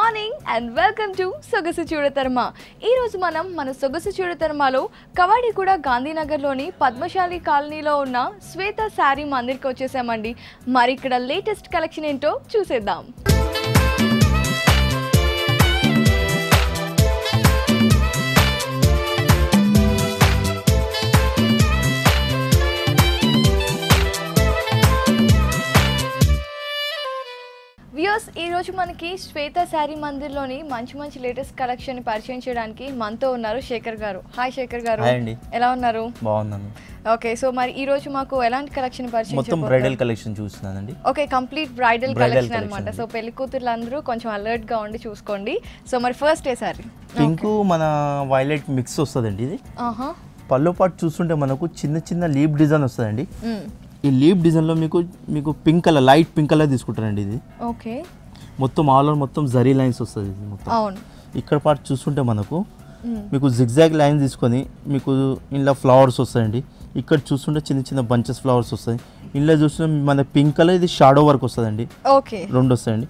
Morning and welcome to సొగసు చూడతర్మ. ఈ రోజు మనం మన సొగసు చూడతర్మలో కవాడిగూడ గాంధీనగర్లోని పద్మశాలి కాలనీలో ఉన్న శ్వేత శారీ మందిర్కి వచ్చేసామండి. మరి ఇక్కడ లేటెస్ట్ కలెక్షన్ ఏంటో చూసేద్దాం. వ్యూయర్స్, ఈ రోజు మనకి శ్వేత శారీ మందిర్లోని మంచి లేటెస్ట్ కలెక్షన్ పరిచయం చేయడానికి మనతో ఉన్నారు శేఖర్ గారు. హాయ్ శేఖర్ గారు, ఎలా ఉన్నారు? బాగున్నాను. ఓకే, సో మరి ఈ రోజు మాకు ఎలాంటి కలెక్షన్ పరిచయం? మొత్తం బ్రైడల్ కలెక్షన్ చూస్తున్నానండి. ఓకే, కంప్లీట్ బ్రైడల్ కలెక్షన్ అన్నమాట. సో పెళ్లి కూతుర్లందరూ కొంచెం అలర్ట్ గా ఉండి చూసుకోండి. సో మరి ఫస్ట్ ఏ శారీ పింక్ మన వైలెట్ మిక్స్ వస్తుందండి. ఇది పళ్ళు పాటు చూస్తుంటే మనకు చిన్న లీప్ డిజైన్ వస్తుందండి. ఈ లీప్ డిజైన్ లో మీకు pink colour, light pink colour తీసుకుంటారండి. ఇది ఓకే, మొత్తం ఆల్ ఓవర్ మొత్తం జరీ లైన్స్ వస్తుంది. ఇది మొత్తం ఇక్కడ పాటు చూస్తుంటే మనకు మీకు జిగ్జాగ్ లైన్ తీసుకొని మీకు ఇలా ఫ్లవర్స్ వస్తాయండి. ఇక్కడ చూస్తుంటే చిన్న బంచెస్ ఫ్లవర్స్ వస్తాయి. ఇలా చూస్తుంటే మన పింక్ కలర్ ఇది షాడో వర్క్ వస్తుందండి. ఓకే, రెండు వస్తాయండి.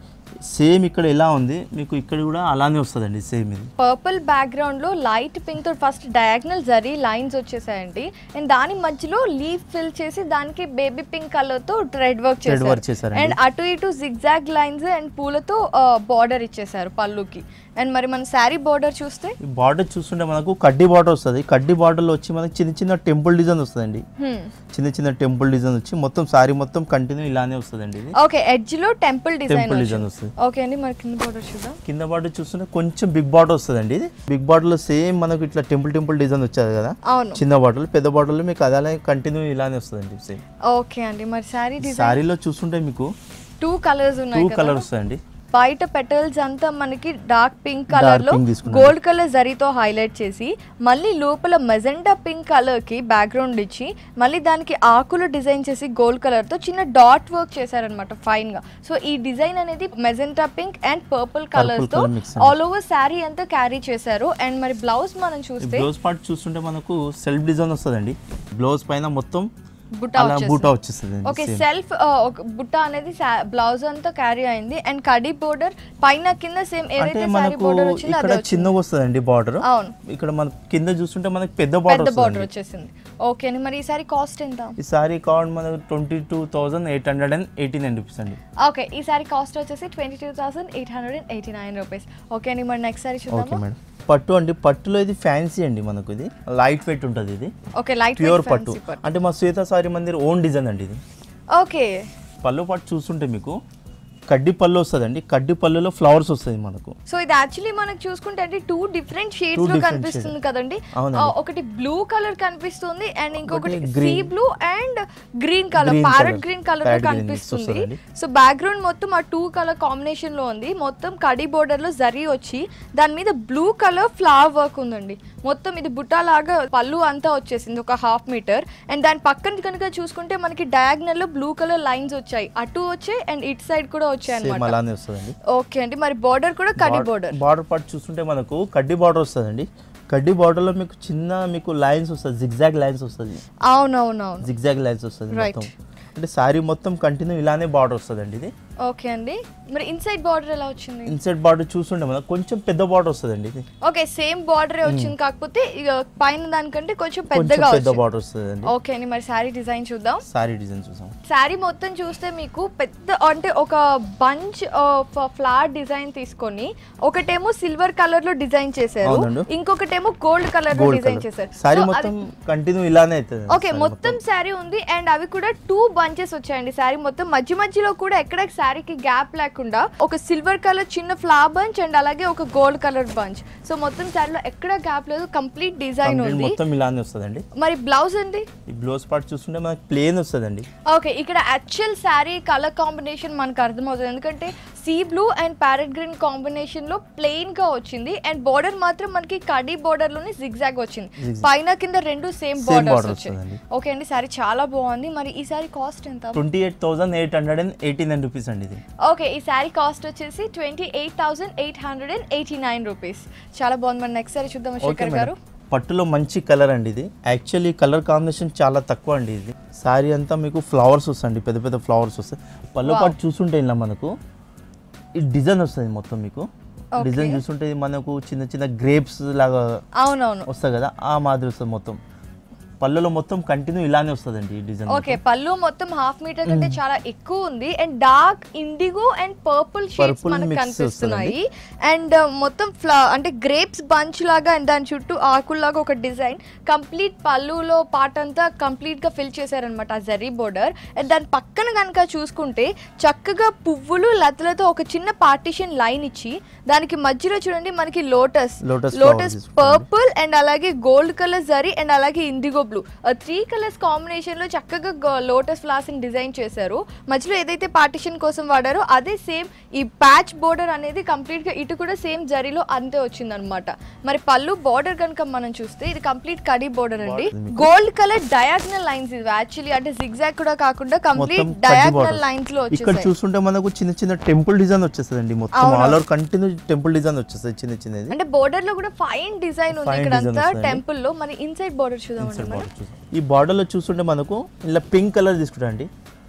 సేమ్ ఇక్కడ ఎలా ఉంది మీకు ఇక్కడ కూడా అలానే వస్తుందండి. సేమ్ ఇది పర్పుల్ బ్యాక్గ్రౌండ్ లో లైట్ పింక్ తో ఫస్ట్ డయాగ్నల్ జరీ లైన్స్ వచ్చేసాయండి. అండ్ దాని మధ్యలో లీఫ్ ఫిల్ చేసి దానికి బేబీ పింక్ కలర్ తో థ్రెడ్ వర్క్ చేశారు. అండ్ అటు ఇటు జిగ్జాగ్ లైన్స్ అండ్ పూలతో బార్డర్ ఇచ్చేసారు పళ్ళుకి. అండ్ మరి మన శారీ బార్డర్ చూస్తే బార్డర్ చూస్తుంటే మనకు కడ్డీ బార్డర్ వస్తుంది. కడ్డీ బార్డర్ లో వచ్చి మనకి చిన్న టెంపుల్ డిజైన్ వస్తుందండి. చిన్న టెంపుల్ డిజైన్ వచ్చి మొత్తం శారీ మొత్తం కంటిన్యూ ఇలానే వస్తుందండి. ఓకే, ఎడ్జ్ లో టెంపుల్ డిజైన్ వస్తుంది. ఓకే అండి, మరి కింద బార్డర్ చూద్దాం. కింద బార్డర్ చూస్తుంటే కొంచెం బిగ్ బార్డర్ వస్తుందండి. ఇది బిగ్ బార్డర్ లో సేమ్ మనకు ఇట్లా టెంపుల్ డిజైన్ వచ్చేది కదా. చిన్న బార్డర్, పెద్ద బార్డర్ లో మీకు అదే కంటిన్యూ ఇలానే వస్తుందండి సేమ్. ఓకే అండి, మరి శారీలో చూస్తుంటే మీకు టూ కలర్స్ ఉన్నాయి. వస్తాయండి. బయట పెటల్స్ అంతా మనకి డార్క్ పింక్ కలర్ లో గోల్డ్ కలర్ జరీతో హైలైట్ చేసి మళ్ళీ లోపల మెజెంటా పింక్ కలర్ కి బ్యాక్గ్రౌండ్ ఇచ్చి మళ్ళీ దానికి ఆకులు డిజైన్ చేసి గోల్డ్ కలర్ తో చిన్న డాట్ వర్క్ చేశారనమాట ఫైన్ గా. సో ఈ డిజైన్ అనేది magenta pink and purple colours తో ఆల్ ఓవర్ శారీ అంతా క్యారీ చేశారు. అండ్ మరి బ్లౌజ్ మనం చూస్తే బ్లౌజ్ పార్ట్ చూస్తుంటే మనకు సెల్ఫ్ డిజైన్ వస్తుందండి. బ్లౌజ్ పైన మొత్తం బుట్టా వచ్చేస్తుంది. ఓకే, సెల్ఫ్ బుట్టా అనేది బ్లౌజ్ అంతా క్యారీ అయింది. అండ్ కడి బోర్డర్ పైన కింద సేమ్ ఏదైతే సారీ బోర్డర్ వచ్చిందో ఇక్కడ చిన్నగా వస్తుందండి బార్డర్. అవును, ఇక్కడ మన కింద చూస్తుంటే మనకి పెద్ద బార్డర్ వచ్చేసింది. ఓకే అండి, మరి ఈ సారీ కాస్ట్ ఎంత? ఈ సారీ కాస్ట్ మనకు 22,889 రూపీస్ అండి. ఓకే, ఈ సారీ కాస్ట్ వచ్చేసి 22,889 రూపీస్. ఓకే అండి, మరి నెక్స్ట్ సారీ చూద్దాం. ఓకే మేడం, పట్టు అండి. పట్టులో ఇది ఫ్యాన్సీ అండి. మనకు ఇది లైట్ వెయిట్ ఉంటుంది. ఇది ఓకే, లైట్ ప్యూర్ పట్టు అంటే మా శ్వేత సారీ మందిర్ ఓన్ డిజైన్ అండి. ఇది ఓకే, పళ్ళు పట్టు చూస్తుంటే మీకు కడ్డీ పళ్ళు వస్తుందండి. కడ్డీ పళ్ళులో ఫ్లవర్స్ వస్తుంది మనకు. సో ఇది యాక్చువల్లీ మనకు చూసుకుంటే అంటే టూ డిఫరెంట్ షేడ్స్ లో కనిపిస్తుంది కదండి. ఒకటి బ్లూ కలర్ కనిపిస్తుంది అండ్ ఇంకొకటి sea blue and green colour, parrot green colour లో కనిపిస్తుంది. సో బ్యాక్గ్రౌండ్ మొత్తం ఆ టూ కలర్ కాంబినేషన్ లో ఉంది. మొత్తం కడ్డీ బోర్డర్ లో జరీ వచ్చి దాని మీద బ్లూ కలర్ ఫ్లవర్ వర్క్ ఉందండి. మొత్తం ఇది బుట్టా లాగా పళ్ళు అంతా వచ్చేసింది, ఒక 1/2 మీటర్. అండ్ దాని పక్కన కనుక చూసుకుంటే మనకి డయాగ్నల్ లో బ్లూ కలర్ లైన్స్ వచ్చాయి, అటు వచ్చాయి అండ్ ఇట్ సైడ్ కూడా వచ్చాయి అన్నమాట. అలానే వస్తుందండి. ఓకే అండి, మరి బార్డర్ కూడా కడ్డీ బోర్డర్. బార్డర్ పార్ట్ చూస్తుంటే మనకు కడ్డీ బార్డర్ వస్తుందండి. కడ్డీ బార్డర్ లో మీకు లైన్స్ వస్తుంది, జిగ్జాగ్ లైన్స్ వస్తుంది. అవునవును, జిగ్జాగ్ లైన్స్ వస్తుంది మొత్తం. అంటే సారీ మొత్తం కంటిన్యూ ఇలానే బార్డర్ వస్తుందండి. ఇది ఓకే అండి, మరి ఇన్సైడ్ బార్డర్ ఎలా వచ్చింది? ఇన్సైడ్ బార్డర్ చూస్తుంటే మనకు కొంచెం పెద్ద బార్డర్ వస్తుందండి. ఇది ఓకే, సేమ్ బార్డర్ వచ్చింది, కాకపోతే పైన దానికంటే కొంచెం పెద్దగా బార్డర్ వస్తుందండి. ఓకే అండి, మరి సారీ డిజైన్ చూద్దాం. సారీ మొత్తం చూస్తే మీకు పెద్ద అంటే ఒక బంచ్ ఫ్లవర్ డిజైన్ తీసుకొని ఒకటేమో సిల్వర్ కలర్ లో డిజైన్ చేశారు, ఇంకొకటేమో గోల్డ్ కలర్ లో డిజైన్ చేశారు. సారీ మొత్తం కంటిన్యూ ఇలానే అవుతుంది. ఓకే, మొత్తం సారీ ఉంది అండ్ అవి కూడా 2 బంచెస్ వచ్చాయండి. సారీ మొత్తం మధ్యలో కూడా ఎక్కడ సారీకి గ్యాప్ లేకుండా ఒక సిల్వర్ కలర్ చిన్న ఫ్లవర్ బంచ్ అండ్ అలాగే ఒక గోల్డ్ కలర్ బంచ్. సో మొత్తం సారీలో ఎక్కడ గ్యాప్ లేదు, కంప్లీట్ డిజైన్ ఉంది. మొత్తం ఇలానే వస్తుందండి. మరి బ్లౌజ్ అండి? ఈ బ్లౌజ్ పార్ట్ చూస్తుంటే మనకి ప్లేన్ వస్తుందండి. ఓకే, ఇక్కడ యాక్చువల్ సారీ కలర్ కాంబినేషన్ మనకు అర్థమవుతుంది, ఎందుకంటే sea blue and parrot green combination లో ప్లెయిన్ గా వచ్చింది. అండ్ బార్డర్ మాత్రం మనకి కడీ బార్డర్ లోనే జిగ్జాగ్ వచ్చింది, పైన కింద రెండు సేమ్ బార్డర్స్ వచ్చాయి. ఓకే అండి, సారీ చాలా బాగుంది. మరి ఈ సారీ కాస్ట్ ఎంత? 28,889 రూపీస్ అండి. ఇది ఓకే, ఈ సారీ కాస్ట్ వచ్చేసి 28,889 రూపీస్. చాలా బాగుంది. మరి నెక్స్ట్ సారీ చూద్దాం శేఖర్ గారు. పట్టులో మంచి కలర్ అండి. ఇది యాక్చువల్లీ కలర్ కాంబినేషన్ చాలా తక్కువ అండి. ఇది సారీ అంతా మీకు ఫ్లవర్స్ వస్తాయండి, పెద్ద ఫ్లవర్స్ వస్తాయి. పళ్ళు పాటు చూస్తుంటే ఇలా మనకు ఈ డిజైన్ వస్తుంది మొత్తం మీకు డిజైన్ చూస్తుంటే మనకు చిన్న చిన్న గ్రేప్స్ లాగా అవునవును వస్తాయి కదా, ఆ మాదిరి వస్తుంది మొత్తం. పళ్ళులో మొత్తం కంటిన్యూ ఇలానే వస్తుందండి ఈ డిజైన్. ఓకే, పళ్ళు మొత్తం హాఫ్ మీటర్ కంటే చాలా ఎక్కువ ఉంది and dark IndiGo and purple shades మనకు కనిపిస్తున్నాయి. అండ్ మొత్తం అంటే గ్రేప్స్ బంచ్ లాగా అండ్ దాని చుట్టూ ఆకుల్లాగా ఒక డిజైన్ కంప్లీట్ పళ్ళులో పార్ట్ అంతా కంప్లీట్ గా ఫిల్ చేశారనమాట ఆ జరీ బోర్డర్. అండ్ దాని పక్కన కనుక చూసుకుంటే చక్కగా పువ్వులు లతలతో ఒక చిన్న పార్టిషన్ లైన్ ఇచ్చి దానికి మధ్యలో చూడండి మనకి లోటస్ పర్పుల్ అండ్ అలాగే గోల్డ్ కలర్ జరీ అండ్ అలాగే ఇండిగో బ్లూ 3 కలర్స్ కాంబినేషన్ లో చక్కగా లోటస్ ఫ్లవర్స్ ని డిజైన్ చేశారు. మధ్యలో ఏదైతే పార్టిషన్ కోసం వాడారో అదే సేమ్ ఈ ప్యాచ్ బోర్డర్ అనేది కంప్లీట్ గా ఇటు కూడా సేమ్ జరీలో అంతే వచ్చింది అనమాట. మరి పళ్ళు బోర్డర్ కనుక మనం చూస్తే ఇది కంప్లీట్ కడి బోర్డర్ అండి. గోల్డ్ కలర్ డయాగ్నల్ లైన్స్ ఇది యాక్చువల్లీ అంటే జిగ్జాగ్ కూడా కాకుండా కంప్లీట్ డయాగ్నల్ లైన్స్ లో వచ్చేసాయి. ఇక్కడ చూస్తుంటే మనకు చిన్న చిన్న టెంపుల్ డిజైన్ వచ్చేస్తుందండి, మొత్తం all over continue temple design వచ్చేస్తుంది చిన్న చిన్నది. అంటే బోర్డర్ లో కూడా ఫైన్ డిజైన్ ఉంది ఇక్కడ అంతా టెంపుల్ లో. మరి ఇన్సైడ్ బోర్డర్ చూద్దామండి. ఈ బార్డర్ లో చూస్తుంటే మనకు ఇలా పింక్ కలర్ తీసుకుంటారండి,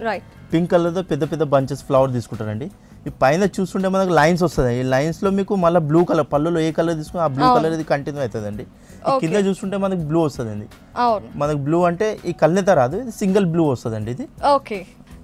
రైట్ పింక్ కలర్ తో పెద్ద పెద్ద బంచెస్ ఫ్లవర్ తీసుకుంటారండి. ఈ పైన చూస్తుంటే మనకు లైన్స్ వస్తాయి, ఈ లైన్స్ లో మీకు మళ్ళీ బ్లూ కలర్ పళ్ళులో ఏ కలర్ తీసుకుని ఆ బ్లూ కలర్ ఇది కంటిన్యూ అవుతుందండి. కింద చూస్తుంటే మనకు బ్లూ వస్తుందండి, మనకు బ్లూ అంటే ఈ కల్నేత రాదు, ఇది సింగిల్ బ్లూ వస్తుందండి ఇది. ఓకే,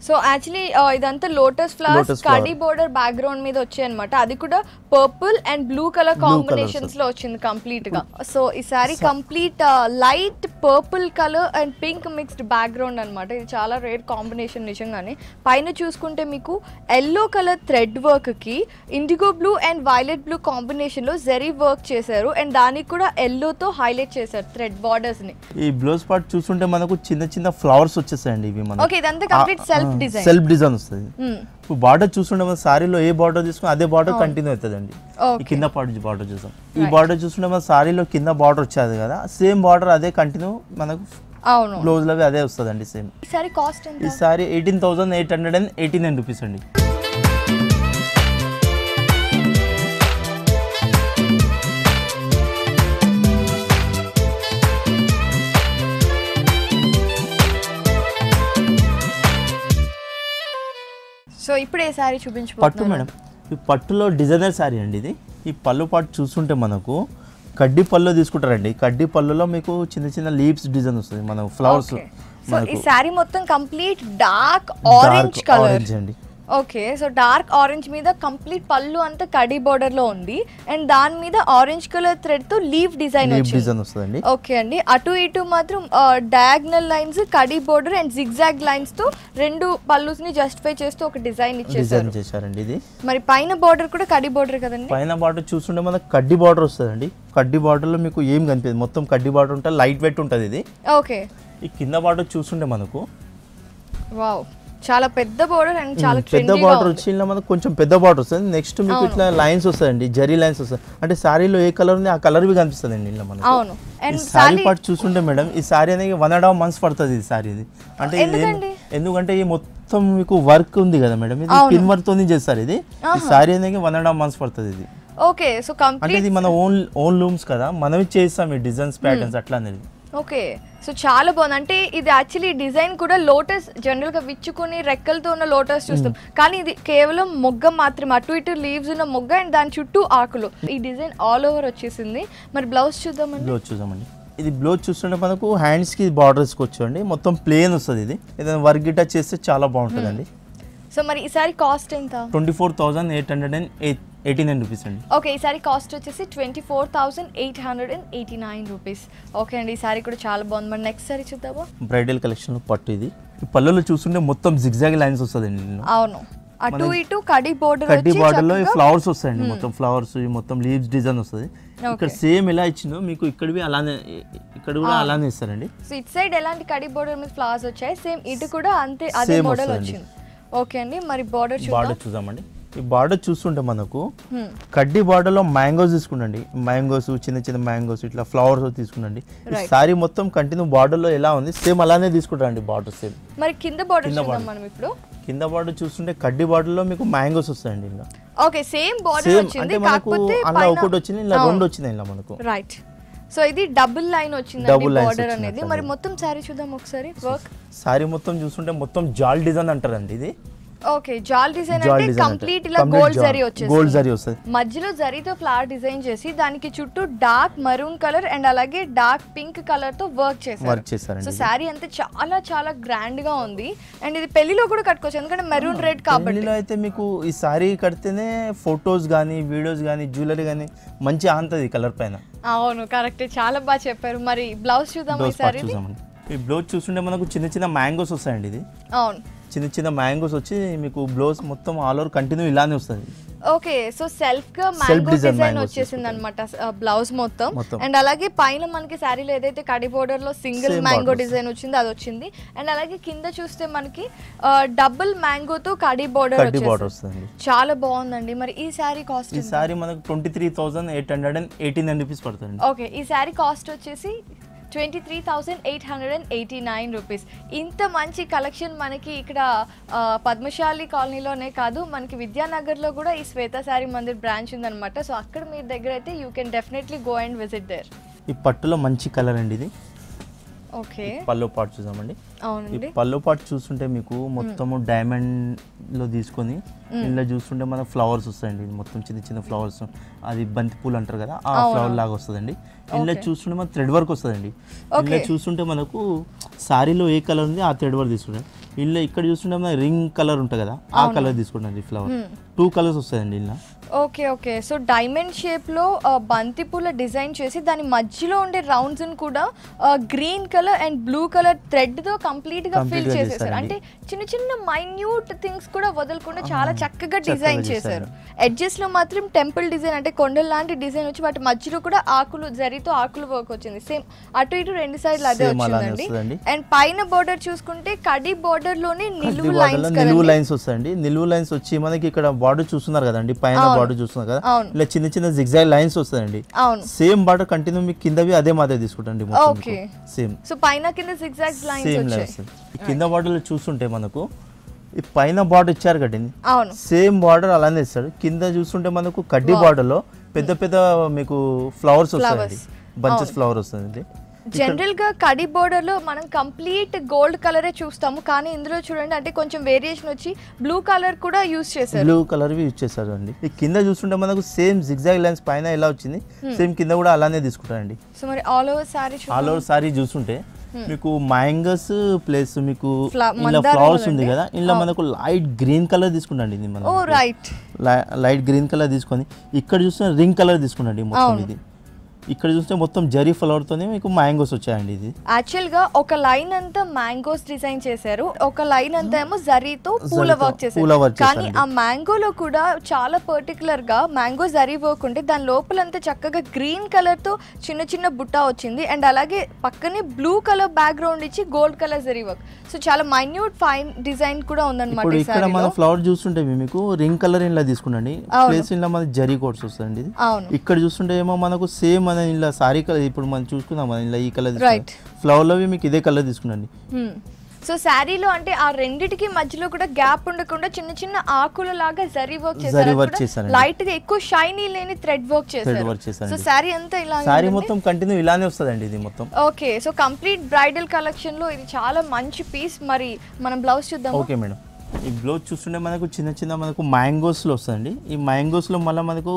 సో యాక్చువల్లీ ఇదంతా లోటస్ ఫ్లవర్స్ కడి బోర్డర్ బ్యాక్గ్రౌండ్ మీద వచ్చాయి అనమాట. అది కూడా purple and blue colour combinations లో వచ్చింది కంప్లీట్ గా. సో ఈ sorry complete light purple colour and pink mixed background అనమాట. ఇది చాలా రేర్ కాంబినేషన్ నిజంగానే. పైన చూసుకుంటే మీకు ఎల్లో కలర్ థ్రెడ్ వర్క్ కి IndiGo blue and violet blue combination లో జరీ వర్క్ చేశారు అండ్ దానికి కూడా ఎల్లో తో హైలైట్ చేశారు థ్రెడ్ బార్డర్స్ ని. ఈ బ్లౌజ్ పార్ట్ చూస్తుంటే మనకు చిన్న చిన్న ఫ్లవర్స్ వచ్చేసాయండి ఇవి మనకు. ఓకే, ఇదంతా కంప్లీట్ సెల్ఫ్ డిజైన్ వస్తుంది. ఇప్పుడు బార్డర్ చూస్తుంటే మన సారీలో ఏ బార్డర్ తీసుకుని అదే బార్డర్ కంటిన్యూ అవుతుందండి. ఈ కింద పార్ట్ బార్డర్ చూసాం, ఈ బార్డర్ చూస్తుంటే మన సారీలో కింద బార్డర్ వచ్చేది కదా, సేమ్ బార్డర్ అదే కంటిన్యూ మనకు బ్లౌజ్ లో అదే వస్తుందండి సేమ్. ఈ సారీ కాస్ట్ ఎంత? ఈ సారీ 18,889 రూపీస్ అండి. సో ఇప్పుడు ఏ సారీ చూపించబోతున్నారు? పట్టు మేడం, ఈ పట్టులో డిజైనర్ సారీ అండి ఇది. ఈ పళ్ళు పాటు చూస్తుంటే మనకు కడ్డీ పళ్ళు తీసుకుంటారండి, కడ్డీ పళ్ళులో మీకు చిన్న చిన్న లీవ్స్ డిజైన్ వస్తుంది, మన ఫ్లవర్స్. సో ఈ సారీ మొత్తం కంప్లీట్ డార్క్ ఆరెంజ్ కలర్ అండి. ఓకే, సో డార్క్ ఆరెంజ్ మీద కంప్లీట్ పళ్ళు అంతా కడి బోర్డర్ లో ఉంది అండ్ దాని మీద ఆరెంజ్ కలర్ థ్రెడ్ తో లీఫ్ డిజైన్ వస్తుంది. ఓకే అండి, అటు ఇటు మాత్రం diagonal lines kadhi border and zigzag lines తో రెండు పళ్ళుస్ ని జస్టిఫై చేస్తూ ఒక డిజైన్ చేశారండి ఇది. మరి పైన బోర్డర్ కూడా కడి బోర్డర్ కదండి? పైన బార్డర్ చూస్తుంటే మనకు కడ్డీ బార్డర్ వస్తుందండి. కడ్డీ బార్డర్ లో మీకు ఏం కనిపించదు, మొత్తం కడ్డీ బార్డర్ ఉంటుంది, లైట్ వెయిట్ ఉంటుంది ఇది. ఓకే, ఈ కింద బార్డర్ చూస్తుంటే మనకు వావ్ చాలా పెద్ద బోర్డర్ అండ్ చాలా పెద్ద బార్డర్ వచ్చి ఇలా మనకు కొంచెం పెద్ద బార్డర్ వస్తుంది. నెక్స్ట్ మీకు ఇట్లా లైన్స్ వస్తాయండి, జరీ లైన్స్ వస్తాయి, అంటే సారీలో ఏ కలర్ ఉంది ఆ కలర్ బి కనిపిస్తుంది అండి ఇలా మనకు. అవును, ఈ సారీ పార్ట్ చూస్తుంటే మేడం ఈ సారీ అనేది 1.5 months పడుతుంది ఈ సారీ ఇది. అంటే ఎందుకంటే ఈ మొత్తం మీకు వర్క్ ఉంది కదా మేడం, ఇది పిన్ వర్క్ తోని చేస్తారు ఇది. ఈ సారీ అనేది 1.5 months పడుతుంది ఇది. ఓకే, సో అంటే ఇది మన ఓన్ లూమ్స్ కదా, మనమే చేస్తాం ఈ డిజైన్స్ ప్యాటర్న్స్ అట్లా అనేది. ఓకే, సో చాలా బాగుంది. అంటే ఇది యాక్చువల్లీ డిజైన్ కూడా లోటస్ జనరల్ గా విచ్చుకుని రెక్కలతో ఉన్న లోటస్ చూస్తాం, కానీ ఇది కేవలం మొగ్గ మాత్రమే, అటు ఇటు లీవ్స్ ఉన్న మొగ్గ అండ్ దాని చుట్టూ ఆకులు. ఈ డిజైన్ ఆల్ ఓవర్ వచ్చేసింది. మరి బ్లౌజ్ చూద్దామండి. ఇది బ్లౌజ్ చూస్తుంటే మనకు హ్యాండ్స్ కి బార్డర్స్ వచ్చండి, మొత్తం ప్లేన్ వస్తుంది. ఇది ఏదైనా వర్క్ గిటా చేస్తే చాలా బాగుంటుందండి. సో మరి ఈ సారీ కాస్ట్ ఎంత? 24,889 రూపీస్ అండి. ఓకే, ఈ సారీ కాస్ట్ వచ్చేసి 24,889 రూపీస్. ఓకే అండి, ఈ సారీ కూడా చాలా బాగుంది. మరి నెక్స్ట్ సారీ చూద్దామా? బ్రైడల్ కలెక్షన్ లో పట్టు ఇది. ఈ పళ్ళలో చూస్తుంటే మొత్తం జిగ్జాగ్ లైన్స్ వస్తుందండి. అవును, అటు ఇటు కడి బోర్డర్ లో ఫ్లవర్స్ వస్తాయండి, మొత్తం ఫ్లవర్స్ మొత్తం లీవ్స్ డిజైన్ వస్తుంది. ఇక్కడ సేమ్ ఎలా ఇచ్చిందో మీకు ఇక్కడ అలానే, ఇక్కడ కూడా అలానే ఇస్తారండి. సో ఇటు సైడ్ ఎలాంటి కడి బోర్డర్ మీద ఫ్లవర్స్ వచ్చాయి, సేమ్ ఇటు కూడా అంతే అదే మోడల్ వచ్చింది. ఓకే అండి, మరి బార్డర్ చూద్దామండి. ఈ బార్డర్ చూస్తుంటే మనకు కడ్డీ బార్డర్ లో మ్యాంగోస్ తీసుకుండండి, మ్యాంగోస్ చిన్న చిన్న మ్యాంగోస్ ఇట్లా ఫ్లవర్స్ తీసుకుండండి. సారీ మొత్తం కంటిన్యూ బార్డర్ లో ఎలా ఉంది సేమ్ అలానే తీసుకుంటారండి బార్డర్ సేమ్. మరి కింద బార్డర్ చూద్దాం మనం ఇప్పుడు. కింద బార్డర్ చూస్తుంటే కడ్డీ బార్డర్ లో మీకు మ్యాంగోస్ వస్తాయండి ఇలా. ఓకే, సేమ్ బార్డర్ వచ్చింది, కాకపోతే అలా ఒకటి వచ్చింది ఇలా రెండు వచ్చినాయి ఇలా మనకు. రైట్, సో ఇది డబుల్ లైన్ వచ్చింది బార్డర్ అనేది. మరి మొత్తం సారీ చూద్దాం ఒకసారి. వర్క్ సారీ మొత్తం చూస్తుంటే మొత్తం జాల్ డిజైన్ అంటారండి ఇది. ఓకే జాల్ డిజైన్ అంటే కంప్లీట్ ఇలా గోల్డ్ జరీ వచ్చేసి గోల్డ్ జరీ వస్తుంది, మధ్యలో జరీతో ఫ్లవర్ డిజైన్ చేసి దానికి చుట్టూ డార్క్ మరూన్ కలర్ అండ్ అలాగే డార్క్ పింక్ కలర్ తో వర్క్ చేశారు. సో శారీ అంతా చాలా చాలా గ్రాండ్ గా ఉంది అండ్ ఇది పెళ్లిలో కూడా కట్టుకోవచ్చు ఎందుకంటే మెరూన్ రెడ్ కాబట్టి. పెళ్లిలో అయితే మీకు ఈ శారీ కడితేనే ఫొటోస్ కానీ వీడియోస్ కానీ జ్యువెలరీ కానీ మంచి ఆంతది కలర్ పైన. అవును కరెక్ట్, చాలా బాగా చెప్పారు. మరి బ్లౌజ్ చూద్దాం ఈ సారీ. ఈ బ్లౌజ్ చూస్తుంటే మనకు చిన్న చిన్న మ్యాంగోస్ వస్తాయండి. ఇది అవును చిన్న చిన్న మ్యాంగోస్ వచ్చి మీకు బ్లౌజ్ మొత్తం ఆల్ ఓవర్ కంటిన్యూ ఇలానే వస్తుంది. ఓకే సో సెల్ఫ్ గా మ్యాంగో డిజైన్ వచ్చేసింది అనమాట బ్లౌజ్ మొత్తం. అండ్ అలాగే పైన మనకి శారీలో ఏదైతే కడి బోర్డర్ లో సింగిల్ మ్యాంగో డిజైన్ వచ్చిందో అది వచ్చింది. అండ్ అలాగే కింద చూస్తే మనకి డబుల్ మ్యాంగో తో కడి బోర్డర్ వస్తుంది. చాలా బాగుందండి. మరి ఈ శారీ కాస్ట్? ఈ శారీ మనకు 23,818 రూపీస్ పడుతుంది. ఓకే ఈ శారీ కాస్ట్ వచ్చేసి 23,889 రూపీస్. ఇంత మంచి కలెక్షన్ మనకి ఇక్కడ పద్మశాలి కాలనీలోనే కాదు మనకి విద్యానగర్లో కూడా ఈ శ్వేత శారీ మందిర్ బ్రాంచ్ ఉందన్నమాట. సో అక్కడ మీ దగ్గర అయితే you can definitely go and visit there. ఈ పట్టులో మంచి కలర్ అండి ఇది. ఓకే పల్లో పాటు చూసామండి. అవునండి, పల్లో పాటు చూస్తుంటే మీకు మొత్తము డైమండ్ లో తీసుకొని ఇలా చూస్తుంటే మన ఫ్లవర్స్ వస్తాయండి. మొత్తం చిన్న చిన్న ఫ్లవర్స్, అది బంతి పూలు అంటారు కదా ఆ ఫ్లవర్ లాగా వస్తుందండి. ఇలా చూస్తుంటే మన థ్రెడ్ వర్క్ వస్తుందండి. ఇలా చూస్తుంటే మనకు శారీలో ఏ కలర్ ఉంది ఆ థ్రెడ్ వర్క్ తీసుకుంటాం. ఇలా ఇక్కడ చూస్తుంటే మన రింగ్ కలర్ ఉంటుంది కదా ఆ కలర్ తీసుకుంటాం. ఫ్లవర్ 2 కలర్స్ వస్తాయండి ఇలా. Okay okay so diamond shape లో బంతి పూల డిజైన్ చేసి దాని మధ్యలో ఉండే రౌండ్స్ కూడా green colour and blue colour thread తో కంప్లీట్ గా ఫిల్ చేసేసారు. అంటే చిన్న చిన్న మైన్యూట్ థింగ్స్ కూడా వదలకుండా చాలా చక్కగా డిజైన్ చేశారు. ఎడ్జెస్ లో మాత్రం టెంపుల్ డిజైన్ అంటే కొండల లాంటి డిజైన్ వచ్చి వాటి మధ్యలో కూడా ఆకులు జరీతో ఆకులు వర్క్ వచ్చింది. సేమ్ అటు ఇటు 2 సైడ్లు అదే వచ్చిందండి. అండ్ పైన బోర్డర్ చూసుకుంటే కడి బోర్డర్ లోనే నిలువు లైన్స్ వస్తాయండి. నిలువు లైన్స్ వచ్చి మనకి ఇక్కడ బార్డర్ చూస్తున్నారు కదండి, పైన బార్డర్ చూస్తున్నారు కదా ఇలా చిన్న చిన్న జిగ్జాగ్ లైన్స్ వస్తాయండి. సేమ్ బార్డర్ కంటిన్యూ మీకు కిందవి అదే మాదిరి తీసుకుంటండి. సేమ్ సో పైన కింద జిగ్జాగ్ లైన్స్ వచ్చాయి. కింద బార్డర్ లో చూస్తుంటే మనకు ఈ పైన బార్డర్ ఇచ్చారు కదండి, అవును సేమ్ బార్డర్ అలానే ఇస్తాడు. కింద చూస్తుంటే మనకు కడ్డీ బార్డర్ లో పెద్ద పెద్ద మీకు ఫ్లవర్స్ వస్తాయండి, బంచెస్ ఫ్లవర్ వస్తుంది. జనరల్ గా కడి బోర్డర్ లో మనం కంప్లీట్ గోల్డ్ కలరే చూస్తాము, కానీ ఇందులో చూడండి అంటే కొంచెం వేరియేషన్ వచ్చి బ్లూ కలర్ కూడా యూజ్ చేశారు. బ్లూ కలర్ యూజ్ చేశారు అండి. ఈ కింద చూస్తుంటే మనకు సేమ్ జిగ్జాగ్ లైన్స్ పైన ఎలా వచ్చింది సేమ్ కింద కూడా అలానే తీసుకుంటారండి. సో మరి ఆల్ ఓవర్ సారీ చూస్తుంటే మీకు మ్యాంగోస్ ప్లస్ మీకు ఇలా ఫ్లవర్స్ ఉంది కదా, ఇలా మనకు లైట్ గ్రీన్ కలర్ తీసుకుంటండి. ఇది మనం లైట్ గ్రీన్ కలర్ తీసుకొని ఇక్కడ చూస్తే రింగ్ కలర్ తీసుకుంటండి మొత్తం. ఇది ఇక్కడ చూస్తే మొత్తం జరీ ఫ్లవర్ తోనే మీకు మ్యాంగోస్ వచ్చాయండి. ఇది యాక్చువల్ గా ఒక లైన్ అంతా మ్యాంగోస్ డిజైన్ చేశారు, ఒక లైన్ అంతా ఏమో జరీతో పూల వర్క్ చేశారు. కానీ ఆ మ్యాంగోలో కూడా చాలా పర్టికులర్ గా మ్యాంగో జరీ వర్క్ ఉంటే దాని లోపలంతా చక్కగా గ్రీన్ కలర్ తో చిన్న చిన్న బుట్టా వచ్చింది. అండ్ అలాగే పక్కనే బ్లూ కలర్ బ్యాక్గ్రౌండ్ ఇచ్చి gold colour zari work. So చాలా మైన్యూట్ ఫైన్ డిజైన్ కూడా ఉందన్నమాట. ఇక్కడ మన ఫ్లవర్ చూస్తుంటే మీకు రింగ్ కలర్ ఇలా తీసుకుంటండి, ప్లేస్ ఇలా మన జరీ కోట్స్ వస్తాయండి. ఇక్కడ చూస్తుంటే ఏమో మనకు సేమ్ ఇలా సారీ కలర్ ఇప్పుడు మనం చూసుకుందాం ఇలా ఈ కలర్ ఫ్లవర్ లో మీకు ఇదే కలర్ తీసుకున్నాండి. సో శారీలో అంటే ఆ రెండిటికి మధ్యలో కూడా గ్యాప్ ఉండకుండా చిన్న చిన్న ఆకుల లాగా జరీ వర్క్ చేశారు. లైట్ గా ఎక్కువ షైనీ లేని థ్రెడ్ వర్క్ చేశారు. సో శారీ అంతా ఇలా శారీ మొత్తం కంటిన్యూ ఇలానే వస్తదండి ఇది మొత్తం. Okay so complete bridal collection లో ఇది చాలా మంచి పీస్. మరి మనం బ్లౌజ్ చూద్దాం. ఓకే మేడం, ఈ బ్లౌజ్ చూస్తుంటే మనకు చిన్న చిన్న మనకు మ్యాంగోస్ లో వస్తుంది. ఈ మ్యాంగోస్ లో మళ్ళీ మనకు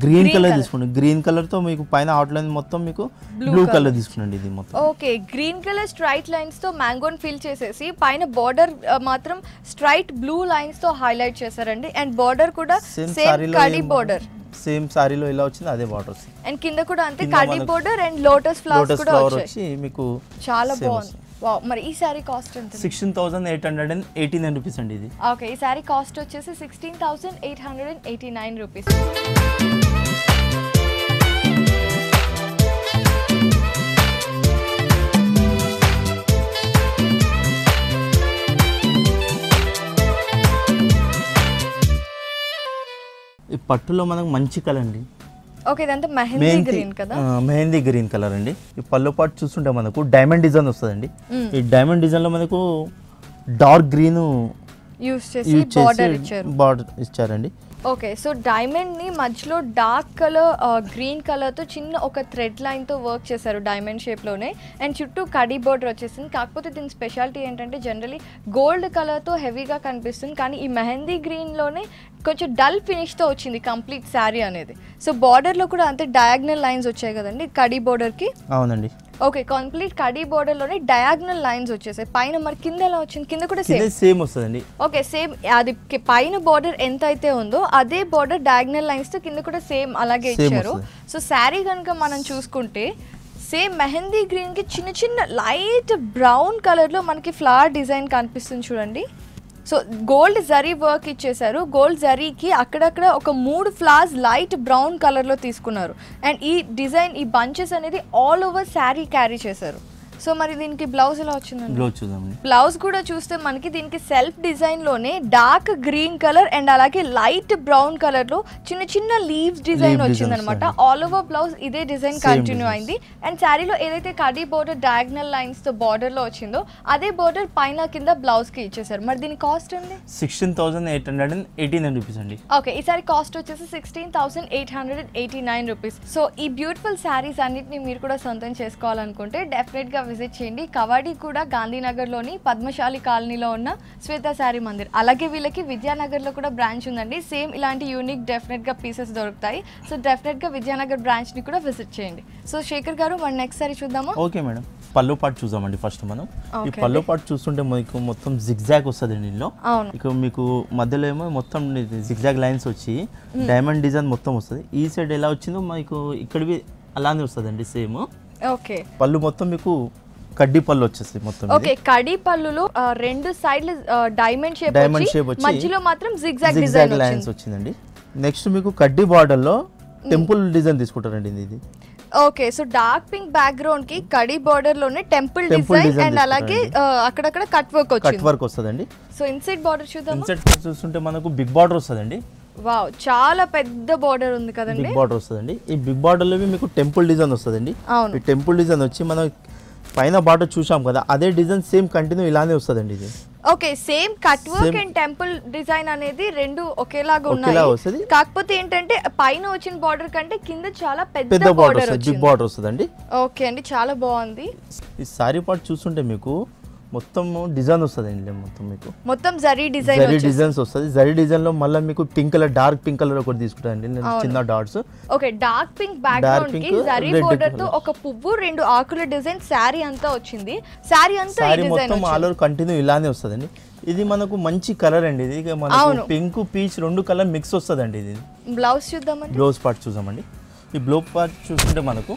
గ్రీన్ కలర్ తీసుకోండి. గ్రీన్ కలర్ తో మీకు పైన అవుట్ లైన్ మొత్తం మీకు బ్లూ కలర్ తీసుకునండి. ఇది మొత్తం okay green colour straight lines తో మ్యాంగోని ఫిల్ చేసేసి పైన బార్డర్ మాత్రం స్ట్రైట్ బ్లూ లైన్స్ తో హైలైట్ చేశారండి. అండ్ బార్డర్ కూడా సేమ్ కడి బార్డర్, సేమ్ సారీలో ఇలా వచ్చింది అదే బార్డర్ వస్తుంది. అండ్ కింద కూడా అంతే కడి బార్డర్ అండ్ లోటస్ ఫ్లవర్స్ కూడా వచ్చి మీకు చాలా బాగుంది. వావ్, మరి ఈ సారీ కాస్ట్ ఎంత? 16,889 రూపీస్ అండి ఇది. ఓకే ఈ సారీ కాస్ట్ వచ్చేసి 16,889 రూపీస్. ఈ పట్టులో మనకు మంచి కలర్ అండి. ఓకే ఇదంతా మెహందీ గ్రీన్ కదా, మెహందీ గ్రీన్ కలర్ అండి. ఈ పళ్ళు పాటు చూస్తుంటే మనకు డైమండ్ డిజైన్ వస్తుందండి. ఈ డైమండ్ డిజైన్ లో మనకు డార్క్ గ్రీన్ యూస్ చేసి బార్డర్ ఇచ్చారండి. ఓకే, సో డైమండ్ ని మధ్యలో డార్క్ కలర్ గ్రీన్ కలర్ తో చిన్న ఒక థ్రెడ్ లైన్ తో వర్క్ చేశారు డైమండ్ షేప్ లోనే. అండ్ చుట్టూ కడీ బోర్డర్ వచ్చేసింది. కాకపోతే దీని స్పెషాలిటీ ఏంటంటే జనరలీ గోల్డ్ కలర్ తో హెవీగా కనిపిస్తుంది, కానీ ఈ మెహందీ గ్రీన్ లోనే కొంచెం డల్ ఫినిష్ తో వచ్చింది కంప్లీట్ శారీ అనేది. సో బార్డర్ లో కూడా అంతే డయాగ్నల్ లైన్స్ వచ్చాయి కదండి కడీ బోర్డర్ కి. అవునండి. ఓకే, కంప్లీట్ కడీ బోర్డర్ లోనే డయాగ్నల్ లైన్స్ వచ్చేసాయి. పైన మరి కింద ఎలా వచ్చింది? కింద కూడా సేమ్ వస్తుందండి. ఓకే, సేమ్ అది పైన బోర్డర్ ఎంత అయితే ఉందో అదే బోర్డర్ డయాగ్నల్ లైన్స్ తో కింద కూడా సేమ్ అలాగే ఇచ్చారు. సో శారీ కనుక మనం చూసుకుంటే సేమ్ మెహందీ గ్రీన్ కి చిన్న చిన్న లైట్ బ్రౌన్ కలర్ లో మనకి ఫ్లవర్ డిజైన్ కనిపిస్తుంది చూడండి. సో గోల్డ్ జరీ వర్క్ ఇచ్చేసారు. గోల్డ్ జరీకి అక్కడక్కడ ఒక 3 ఫ్లవర్స్ లైట్ బ్రౌన్ కలర్లో తీసుకున్నారు. అండ్ ఈ డిజైన్ ఈ బంచెస్ అనేది ఆల్ ఓవర్ శారీ క్యారీ చేశారు. సో మరి దీనికి బ్లౌజ్ ఎలా వచ్చిందండి? బ్లౌజ్ చూద్దామండి. బ్లౌజ్ కూడా చూస్తే మనకి దీనికి సెల్ఫ్ డిజైన్ లోనే డార్క్ గ్రీన్ కలర్ అండ్ అలాగే లైట్ బ్రౌన్ కలర్ లో చిన్న చిన్న లీవ్స్ డిజైన్ వచ్చింది అనమాట. ఆల్ ఓవర్ బ్లౌజ్ ఇదే డిజైన్ కంటిన్యూ అయింది. అండ్ శారీలో ఏదైతే కడీ బోర్డర్ డయాగ్నల్ లైన్స్ తో బార్డర్ లో వచ్చిందో అదే బార్డర్ పైన కింద బ్లౌజ్ కి ఇచ్చేసారు. మరి దీని కాస్ట్ ఉంది 16,889 రూపీస్ అండి. ఓకే, ఈ సారీ కాస్ట్ వచ్చేసి 16,889 రూపీస్. సో ఈ బ్యూటిఫుల్ శారీస్ అన్నిటిని మీరు కూడా సొంతం చేసుకోవాలనుకుంటే డెఫినెట్ గా విజిట్ చేయండి. కవాడి కూడా గాంధీనగర్లోని పద్మశాలి కాలనీలో ఉన్న శ్వేత శారీ మందిర్. అలాగే వీళ్ళకి విద్యానగర్లో కూడా బ్రాంచ్ ఉందండి. సేమ్ ఇలాంటి యూనిక్ డెఫినెట్గా పీసెస్ దొరుకుతాయి. సో డెఫినెట్గా విద్యానగర్ బ్రాంచ్ని కూడా విజిట్ చేయండి. సో శేఖర్ గారు మన నెక్స్ట్ సారీ చూద్దామా? ఓకే మేడం, పళ్ళు పాటు చూద్దామండి. ఫస్ట్ మనం ఈ పళ్ళు పాటు చూస్తుంటే మీకు మొత్తం జిగ్జాగ్ వస్తుంది దీనిలో. ఇక మీకు మధ్యలో ఏమో మొత్తం జిగ్జాగ్ లైన్స్ వచ్చి డైమండ్ డిజైన్ మొత్తం వస్తుంది. ఈ సైడ్ ఎలా వచ్చిందో మీకు ఇక్కడివి అలానే వస్తుందండి సేమ్. ఓకే, పళ్ళు మొత్తం మీకు కడ్డీ పళ్ళు వచ్చేసి మొత్తం. ఓకే, కడ్డీ పళ్ళులో రెండు సైడ్లు డైమండ్ షేప్ వచ్చి మధ్యలో మాత్రం జిగ్జాగ్ డిజైన్ లైన్స్ వచ్చిందండి. నెక్స్ట్ మీకు కడ్డీ బార్డర్ లో టెంపుల్ డిజైన్ తీసుకుంటారండి ఇది. Okay, so dark pink background కి కడీ బార్డర్ లోనే టెంపుల్ డిజైన్ అండ్ అలాగే అక్కడక్కడ కట్ వర్క్ వస్తుందండి. సో ఇన్సైడ్ బార్డర్ చూద్దాం. ఇన్సైడ్ చూస్తుంటే మనకు బిగ్ బార్డర్ వస్తుందండి. వావ్, చాలా పెద్ద బార్డర్ ఉంది కదండి. బిగ్ బార్డర్ వస్తుందండి. ఈ బిగ్ బార్డర్ లో మీకు టెంపుల్ డిజైన్ వస్తుందండి. ఈ టెంపుల్ డిజైన్ వచ్చి మనం పైన బార్డర్ చూసాం కదా అదే డిజైన్ సేమ్ కంటిన్యూ ఇలానే వస్తుందండి ఇది. Okay, same cut work and temple design అనేది రెండు ఒకేలాగా ఉన్నాయి. కాకపోతే ఏంటంటే పైన వచ్చిన బార్డర్ కంటే కింద చాలా పెద్ద బార్డర్ బిగ్ బార్డర్ వస్తుందండి. ఓకే అండి, చాలా బాగుంది. ఈ సారీ పార్ట్ చూస్తుంటే మీకు మొత్తం డిజైన్ వస్తుందండి. మొత్తం జరీ డిజైన్స్ వస్తుంది. జరీ డిజైన్ లో మళ్ళీ మీకు pink colour dark pink colour ఒకటి తీసుకుంటానండి చిన్న dots. Okay, dark pink background కి జరీ బోర్డర్ తో ఒక పువ్వు రెండు ఆకుల డిజైన్ శారీ అంతా వచ్చింది. శారీ అంతా ఈ డిజైన్ మొత్తం ఆల్ ఓవర్ కంటిన్యూ ఇలానే వస్తుందండి. ఇది మనకు మంచి కలర్ అండి. ఇది మనకు పింక్ పీచ్ రెండు కలర్ మిక్స్ వస్తుందండి. ఇది బ్లౌజ్ చూద్దామండి. బ్లౌజ్ పార్ట్ చూద్దామండి. ఈ బ్లౌజ్ పార్ట్ చూస్తుంటే మనకు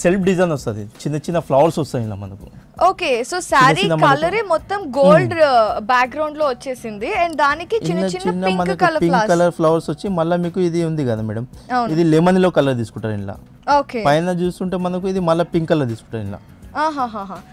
సెల్ఫ్ డిజైన్ వస్తుంది. చిన్న చిన్న ఫ్లవర్స్ వస్తాయి ఇలా మనకు. ఓకే, సో శారీ కలర్ మొత్తం గోల్డ్ బ్యాక్గ్రౌండ్ లో వచ్చేసింది అండ్ దానికి చిన్న చిన్న పింక్ కలర్ ఫ్లవర్స్ వచ్చి మళ్ళీ మీకు ఇది ఉంది కదా మేడం, ఇది లెమన్ లో కలర్ తీసుకుంటారు ఇలా. ఓకే, పైన చూస్తుంటే మనకు ఇది మళ్ళీ పింక్ కలర్ తీసుకుంటారు ఇలా.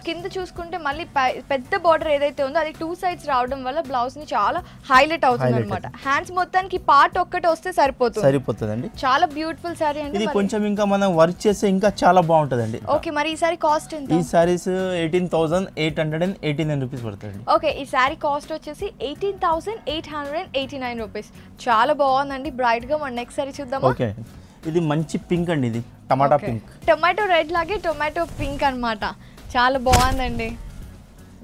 కింద చూసుకుంటే మళ్ళీ పెద్ద బార్డర్ ఏదైతే ఉందో అది 2 సైడ్స్ రావడం వల్ల బ్లౌజ్ ని చాలా హైలైట్ అవుతుంది అనమాట. హ్యాండ్స్ మొత్తానికి పార్ట్ ఒక్కటే వస్తే సరిపోతుందండి. చాలా బ్యూటిఫుల్ సారీ అండి. ఇది కొంచెం ఇంకా మనం వర్క్ చేస్తే ఇంకా చాలా బాగుంటదండి. ఓకే, మరి ఈ సారీ కాస్ట్ ఎంత? ఈ సారీస్ 18,889 రూపీస్ పడుతుంది. ఓకే, ఈ సారీ కాస్ట్ వచ్చేసి 18,889 రూపీస్. చాలా బాగుందండి, బ్రైట్ గా. మన నెక్స్ట్ సారీ చూద్దాం. ఓకే, ఇది మంచి పింక్ అండి. ఇది టమాటా పింక్, టొమాటో రెడ్ లాగే టొమాటో పింక్ అన్నమాట. చాలా బాగుందండి.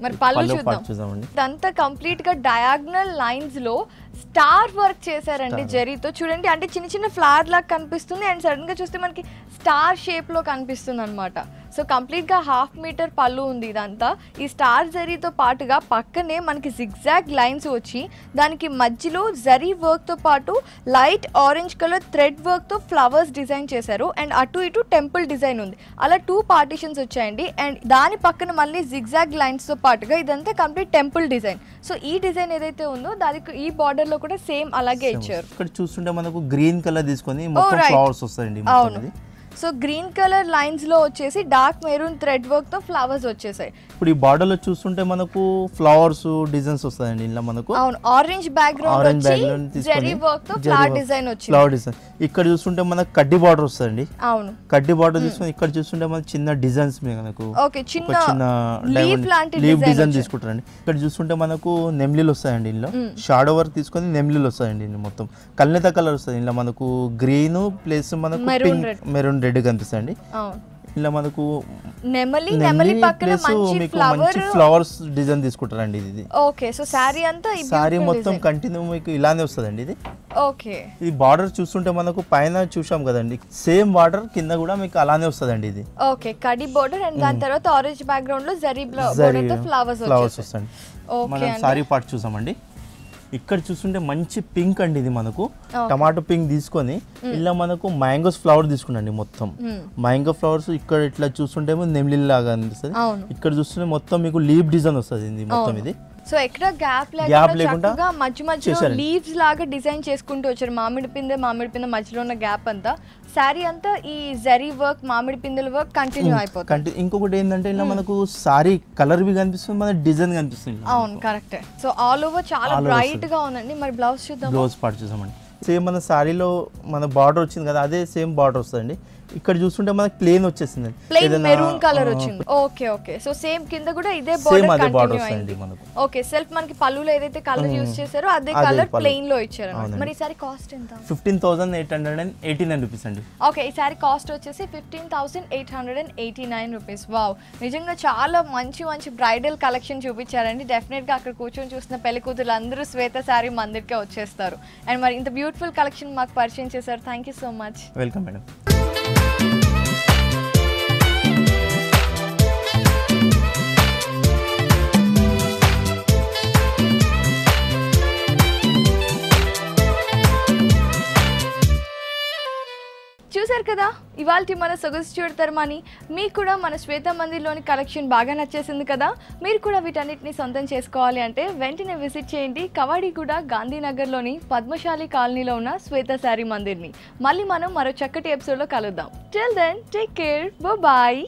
మరి పళ్ళు చూద్దాం. ఇదంతా కంప్లీట్ గా డయాగ్నల్ లైన్స్ లో స్టార్ వర్క్ చేశారండి జరీతో. చూడండి, అంటే చిన్న చిన్న ఫ్లవర్ లాగా కనిపిస్తుంది అండ్ సడన్ గా చూస్తే మనకి స్టార్ షేప్ లో కనిపిస్తుంది అనమాట. సో కంప్లీట్ గా 1/2 మీటర్ పళ్ళు ఉంది ఇదంతా. ఈ స్టార్ జరీతో పాటుగా పక్కనే మనకి జిగ్జాగ్ లైన్స్ వచ్చి దానికి మధ్యలో జరీ వర్క్ తో పాటు light orange colour thread work తో ఫ్లవర్స్ డిజైన్ చేశారు అండ్ అటు ఇటు టెంపుల్ డిజైన్ ఉంది. అలా 2 పార్టీషన్స్ వచ్చాయండి అండ్ దాని పక్కన మళ్ళీ జిగ్జాగ్ లైన్స్ తో పాటుగా ఇదంతా కంప్లీట్ టెంపుల్ డిజైన్. సో ఈ డిజైన్ ఏదైతే ఉందో దానికి ఈ బార్డర్ లో కూడా సేమ్ అలాగే ఇచ్చారు. ఇక్కడ చూస్తుంటే మనకు గ్రీన్ కలర్ తీసుకొని మొత్తం ఫ్లవర్స్ వస్తాయండి. సో గ్రీన్ కలర్ లైన్స్ లో వచ్చేసి డార్క్ మెరూన్ థ్రెడ్ వర్క్ తో ఫ్లవర్స్ వచ్చేసాయి. ఇప్పుడు ఈ బార్డర్ లో చూస్తుంటే మనకు ఫ్లవర్స్ డిజైన్స్ వస్తాయండి ఇలా మనకు. అవును, ఆరెంజ్ బ్యాక్గ్రౌండ్ వచ్చి జరీ వర్క్ తో ఫ్లవర్ డిజైన్ వచ్చింది. ఫ్లవర్ డిజైన్ ఇక్కడ చూస్తుంటే మనకు కడ్డీ బార్డర్ వస్తుందండి. అవును, కడ్డీ బార్డర్ తీసుకొని ఇక్కడ చూస్తుంటే మనకు చిన్న డిజైన్స్ మనకు ఓకే చిన్న లీఫ్ లాంటి డిజైన్ తీసుకుంటారండి. ఇక్కడ చూస్తుంటే మనకు నెమ్లీలు వస్తాయండి ఇందులో. షాడో వర్క్ తీసుకొని నెమ్లీలు వస్తాయండి మొత్తం కల్నేత కలర్ వస్తుంది. ఇలా మనకు గ్రీన్ ప్లస్ మనకు పింక్ మెరూన్ రెడ్ కనిపిస్తాయండి. ఇలా మనకు నెమలి పక్కన మంచి ఫ్లవర్స్ డిజైన్ తీసుకుంటారండి ఇది. ఓకే, సో సారీ అంతా సారీ మొత్తం కంటిన్యూ మీకు ఇలానే వస్తుందండి ఇది. ఓకే, ఈ బార్డర్ చూస్తుంటే మనకు పైన చూసాం కదండి, సేమ్ బార్డర్ కింద కూడా మీకు అలానే వస్తుందండి ఇది. ఓకే, కడి బార్డర్ అండ్ దాని తర్వాత ఆరెంజ్ బ్యాక్గ్రౌండ్ లో జరీ బోర్డర్ తో ఫ్లవర్స్ వస్తాయండి. మనం సారీ పార్ట్ చూసామండి. ఇక్కడ చూస్తుంటే మంచి పింక్ అండి ఇది మనకు. టమాటో పింక్ తీసుకొని ఇలా మనకు మ్యాంగోస్ ఫ్లవర్ తీసుకున్నాండి మొత్తం. మ్యాంగో ఫ్లవర్స్ ఇక్కడ ఇట్లా చూస్తుంటే నెమ్లి లాగా అనిపిస్తుంది. ఇక్కడ చూస్తుంటే మొత్తం మీకు లీఫ్ డిజైన్ వస్తుంది మొత్తం ఇది. సో ఎక్కడ గ్యాప్ లేకుండా మధ్య మధ్యలో లీవ్స్ లాగా డిజైన్ చేసుకుంటూ వచ్చారు. మామిడి పిందె మధ్యలో ఉన్న గ్యాప్ అంతా సారీ అంతా ఈ జరీ వర్క్ మామిడి పిందెల వర్క్ కంటిన్యూ అయిపోతుంది. ఇంకొకటి ఏంటంటే ఇలా మనకు సారీ కలర్ బి కనిపిస్తుంది, మన డిజైన్ కనిపిస్తుంది. అవును, కరెక్ట్. సో ఆల్ ఓవర్ చాలా బ్రైట్ గా ఉందండి. మరి బ్లౌజ్ చూద్దాం. బ్లౌజ్ పార్ట్ చూసామండి. సేమ్ మన సారీలో మన బార్డర్ వచ్చింది కదా, అదే సేమ్ బార్డర్ వస్తుందండి. ఇక్కడ చూస్తుంటే మనకి ప్లేన్ వచ్చేసింది, ప్లేన్ మెరూన్ కలర్ వచ్చింది. ఓకే ఓకే, సో సేమ్ కింద కూడా ఇదే బార్డర్ కంటిన్యూ అయింది మనకు. ఓకే, సెల్ఫ్ మనకి పళ్ళులో ఏదైతే కలర్ యూస్ చేశారో అదే కలర్ ప్లేన్ లో ఇచ్చారు. మరి ఈ సారీ కాస్ట్ ఎంత? 15,889 రూపీస్ అండి. ఓకే, ఈ సారీ కాస్ట్ వచ్చేసి 15,889 రూపీస్. వావ్, నిజంగా చాలా మంచి మంచి బ్రైడల్ కలెక్షన్ చూపించారండి. డెఫినెట్ గా అక్కడ కూర్చొని చూసిన పెళ్లి కూతురు అందరూ శ్వేత సారీ మందిర్కే వచ్చేస్తారు. అండ్ మరి ఇంత బ్యూటిఫుల్ కలెక్షన్ మాకు పరిచయం చేశారు. Thank you so much. Welcome madam. చూసారు కదా ఇవాల్టి మన సొగసు చూడతారమని. మీకు కూడా మన శ్వేత మందిర్లోని కలెక్షన్ బాగా నచ్చేసింది కదా. మీరు కూడా వీటన్నిటిని సొంతం చేసుకోవాలి అంటే వెంటనే విజిట్ చేయండి కవాడిగూడ గాంధీనగర్లోని పద్మశాలి కాలనీలో ఉన్న శ్వేత శారీ మందిర్ని. మళ్ళీ మనం మరో చక్కటి ఎపిసోడ్లో కలుద్దాం. Till then take care, bye.